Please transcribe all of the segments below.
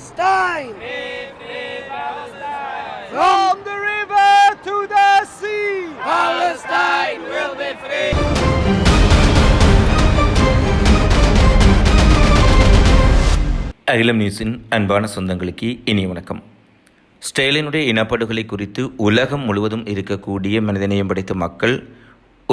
Palestine! Free, free Palestine! From the river to the sea! Palestine will be free! அகிலம் நியூஸின் அன்பான சொந்தங்களுக்கு இனிய வணக்கம். ஸ்டேலினுடைய இனப்படுகொலை குறித்து உலகம் முழுவதும் இருக்கக்கூடிய மனிதநேயம் படைத்த மக்கள்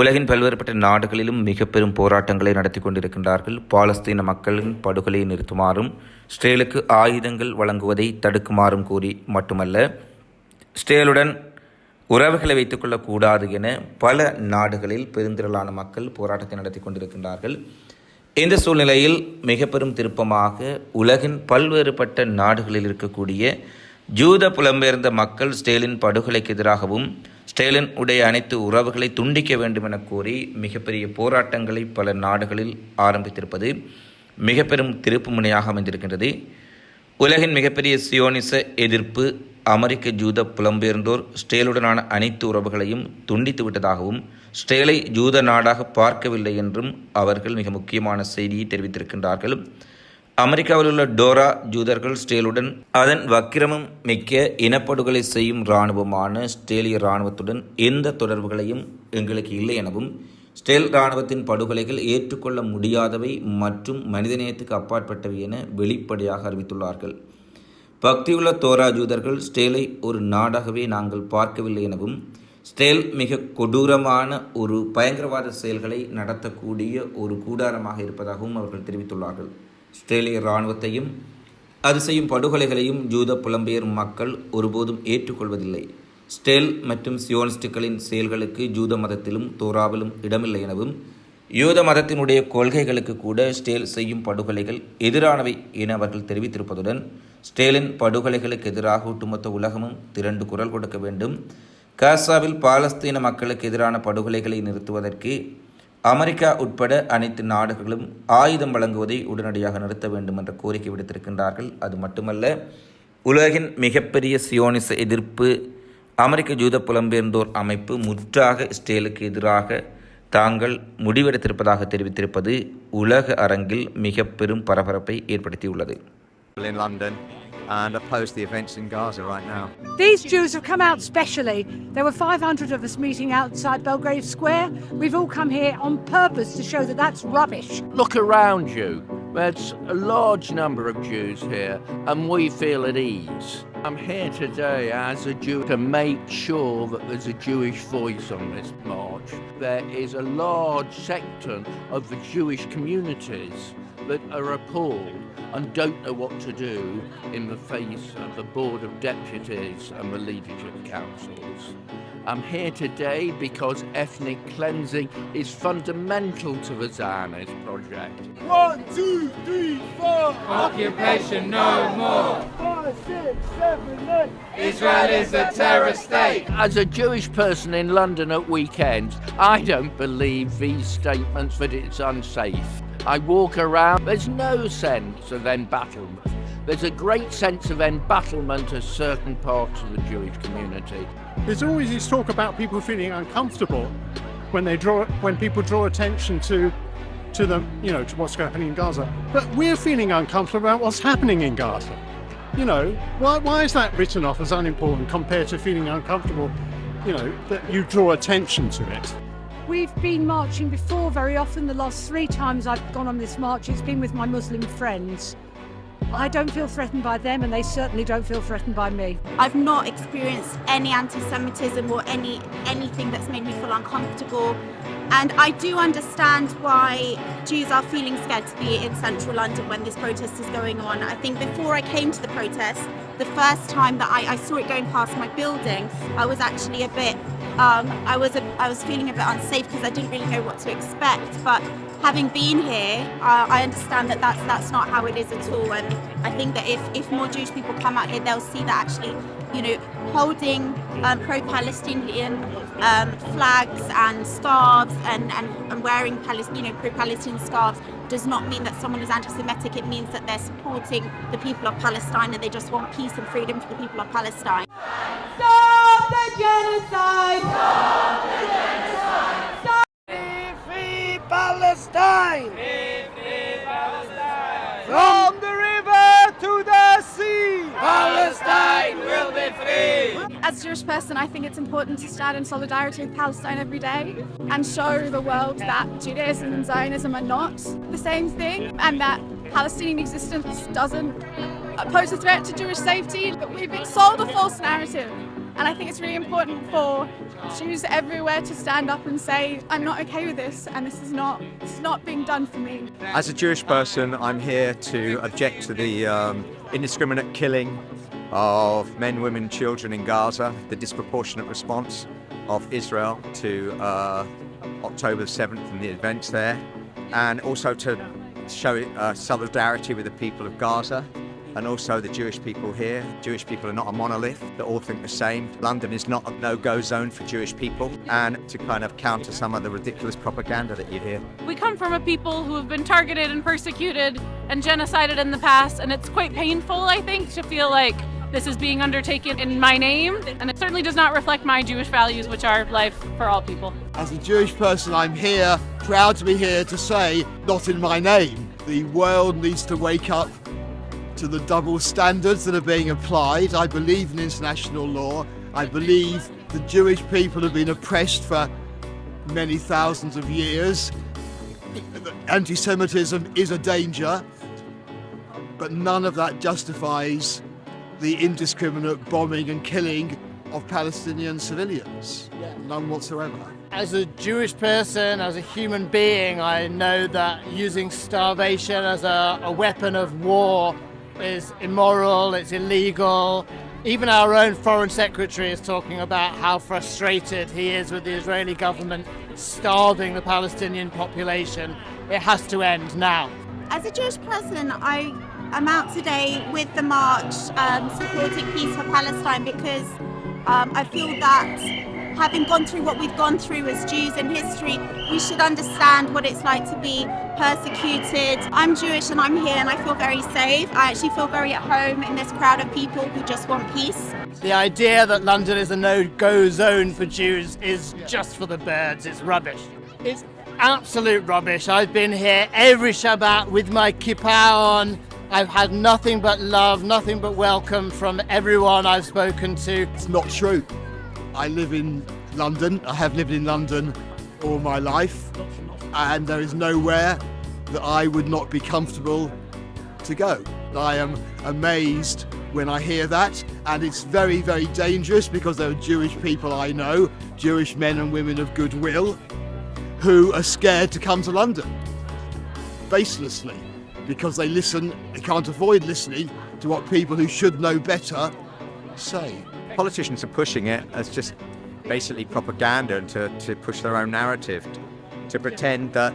உலகின் பல்வேறுபட்ட நாடுகளிலும் மிக பெரும் போராட்டங்களை நடத்தி கொண்டிருக்கின்றார்கள். பாலஸ்தீன மக்களின் படுகொலையை நிறுத்துமாறும் ஸ்டேலுக்கு ஆயுதங்கள் வழங்குவதை தடுக்குமாறும் கூறி மட்டுமல்ல, ஸ்டேலுடன் உறவுகளை வைத்துக்கொள்ளக்கூடாது என பல நாடுகளில் பெருந்திரளான மக்கள் போராட்டத்தை நடத்தி கொண்டிருக்கின்றார்கள். இந்த சூழ்நிலையில் மிக பெரும் திருப்பமாக உலகின் பல்வேறுபட்ட நாடுகளில் இருக்கக்கூடிய ஜூத புலம்பெயர்ந்த மக்கள் ஸ்டேலின் படுகொலைக்கு எதிராகவும் ஸ்டேலின் உடைய அனைத்து உறவுகளை துண்டிக்க வேண்டும் என கோரி மிகப்பெரிய போராட்டங்களை பல நாடுகளில் ஆரம்பித்திருப்பது மிக பெரும் திருப்பு முனையாக அமைந்திருக்கின்றது. உலகின் மிகப்பெரிய சியோனிச எதிர்ப்பு அமெரிக்க ஜூத புலம்பெயர்ந்தோர் ஸ்டேலுடனான அனைத்து உறவுகளையும் துண்டித்து விட்டதாகவும் ஸ்டேலை ஜூத நாடாக பார்க்கவில்லை என்றும் அவர்கள் மிக முக்கியமான செய்தியை தெரிவித்திருக்கின்றார்கள். அமெரிக்காவில் உள்ள டோரா ஜூதர்கள் ஸ்டேலுடன் அதன் வக்கிரமும் மிக்க இனப்படுகொலை செய்யும் இராணுவமான ஸ்டேலிய இராணுவத்துடன் எந்த தொடர்புகளையும் எங்களுக்கு இல்லை எனவும், ஸ்டேல் இராணுவத்தின் படுகொலைகள் ஏற்றுக்கொள்ள முடியாதவை மற்றும் மனிதநேயத்துக்கு அப்பாற்பட்டவை என வெளிப்படையாக அறிவித்துள்ளார்கள். பக்தியுள்ள தோரா ஜூதர்கள் ஸ்டேலை ஒரு நாடாகவே நாங்கள் பார்க்கவில்லை எனவும், ஸ்டேல் மிக கொடூரமான ஒரு பயங்கரவாத செயல்களை நடத்தக்கூடிய ஒரு கூடாரமாக இருப்பதாகவும் அவர்கள் தெரிவித்துள்ளார்கள். ஸ்டேலிய இராணுவத்தையும் அது செய்யும் படுகொலைகளையும் ஜூத புலம்பெயர் மக்கள் ஒருபோதும் ஏற்றுக்கொள்வதில்லை. ஸ்டேல் மற்றும் சியோனிஸ்டுகளின் செயல்களுக்கு ஜூத மதத்திலும் தோராவிலும் இடமில்லை எனவும், யூத மதத்தினுடைய கொள்கைகளுக்கு கூட ஸ்டேல் செய்யும் படுகொலைகள் எதிரானவை என அவர்கள் தெரிவித்திருப்பதுடன், ஸ்டேலின் படுகொலைகளுக்கு எதிராக ஒட்டுமொத்த உலகமும் திரண்டு குரல் கொடுக்க வேண்டும், காசாவில் பாலஸ்தீன மக்களுக்கு எதிரான படுகொலைகளை நிறுத்துவதற்கு அமெரிக்கா உட்பட அனைத்து நாடுகளும் ஆயுதம் வழங்குவதை உடனடியாக நிறுத்த வேண்டும் என்ற கோரிக்கை விடுத்திருக்கின்றார்கள். அது மட்டுமல்ல, உலகின் மிகப்பெரிய சியோனிச எதிர்ப்பு அமெரிக்க ஜூத புலம்பெயர்ந்தோர் அமைப்பு முற்றாக ஸ்டேலுக்கு எதிராக தாங்கள் முடிவெடுத்திருப்பதாக தெரிவித்திருப்பது உலக அரங்கில் மிக பெரும் பரபரப்பை ஏற்படுத்தியுள்ளது. In London and oppose the events in Gaza right now. These Jews have come out specially. There were 500 of us meeting outside Belgrave Square. We've all come here on purpose to show that that's rubbish. Look around you. There's a large number of Jews here and we feel at ease. I'm here today as a Jew to make sure that there's a Jewish voice on this march. There is a large sector of the Jewish communities that are appalled and don't know what to do in the face of the Board of Deputies and the leadership councils. I'm here today because ethnic cleansing is fundamental to the Zionist project. 1, 2, 3, 4. Occupation no more! 5, 6, 7, 8. Israel is a terror state! As a Jewish person in London at weekends, I don't believe these statements that it's unsafe. I walk around, there's no sense of embattlement. There's a great sense of embattlement of certain parts of the Jewish community. There's always this talk about people feeling uncomfortable when people draw attention to them, to what's happening in Gaza. But we're feeling uncomfortable about what's happening in Gaza. Why is that written off as unimportant compared to feeling uncomfortable, that you draw attention to it? We've been marching before very often. The last 3 times I've gone on this march, it's been with my Muslim friends. I don't feel threatened by them and they certainly don't feel threatened by me. I've not experienced any anti-Semitism or anything that's made me feel uncomfortable. And I do understand why Jews are feeling scared to be in central London when this protest is going on. I think before I came to the protest, the first time that I saw it going past my building, I was actually a bit I was feeling a bit unsafe because I didn't really know what to expect. But having been here, I understand that that's not how it is at all. And I think that if more Jewish people come out here, they'll see that actually, holding pro-Palestinian flags and scarves and wearing pro-Palestinian scarves does not mean that someone is anti-Semitic. It means that they're supporting the people of Palestine and they just want peace and freedom for the people of Palestine. Stop the genocide! Stop the genocide! Stop! Free Palestine! Free, free Palestine! From the river to the sea! As a Jewish person, I think it's important to stand in solidarity with Palestine every day and show the world that Judaism and Zionism are not the same thing, and that Palestinian existence doesn't pose a threat to Jewish safety. But we've been sold a false narrative, and I think it's really important for Jews everywhere to stand up and say, I'm not okay with this, and this is not being done for me. As a Jewish person, I'm here to object to the indiscriminate killing of men, women, children in Gaza, the disproportionate response of Israel to October 7th and the events there, and also to show solidarity with the people of Gaza and also the Jewish people here. Jewish people are not a monolith that all think the same. London is not a no-go zone for Jewish people, and to kind of counter some of the ridiculous propaganda that you hear. We come from a people who have been targeted and persecuted and genocided in the past, and it's quite painful, I think, to feel like this is being undertaken in my name, and it certainly does not reflect my Jewish values, which are life for all people. As a Jewish person, I'm here, proud to be here to say, not in my name. The world needs to wake up to the double standards that are being applied. I believe in international law. I believe the Jewish people have been oppressed for many thousands of years. Anti-Semitism is a danger, but none of that justifies the indiscriminate bombing and killing of Palestinian civilians. None whatsoever. As a Jewish person, as a human being, I know that using starvation as a weapon of war is immoral, it's illegal. Even our own foreign secretary is talking about how frustrated he is with the Israeli government starving the Palestinian population. It has to end now. As a Jewish person, I'm out today with the march supporting peace for Palestine because I feel that having gone through what we've gone through as Jews in history, we should understand what it's like to be persecuted. I'm Jewish and I'm here and I feel very safe. I actually feel very at home in this crowd of people who just want peace. The idea that London is a no-go zone for Jews is just for the birds. It's rubbish. It's absolute rubbish. I've been here every Shabbat with my kippah on. I've had nothing but love, nothing but welcome from everyone I've spoken to. It's not true. I live in London. I have lived in London all my life, and there is nowhere that I would not be comfortable to go. I am amazed when I hear that, and it's very, very dangerous because there are Jewish people I know, Jewish men and women of goodwill, who are scared to come to London, baselessly, because they can't avoid listening to what people who should know better say. Politicians are pushing it as just basically propaganda and to push their own narrative, to pretend that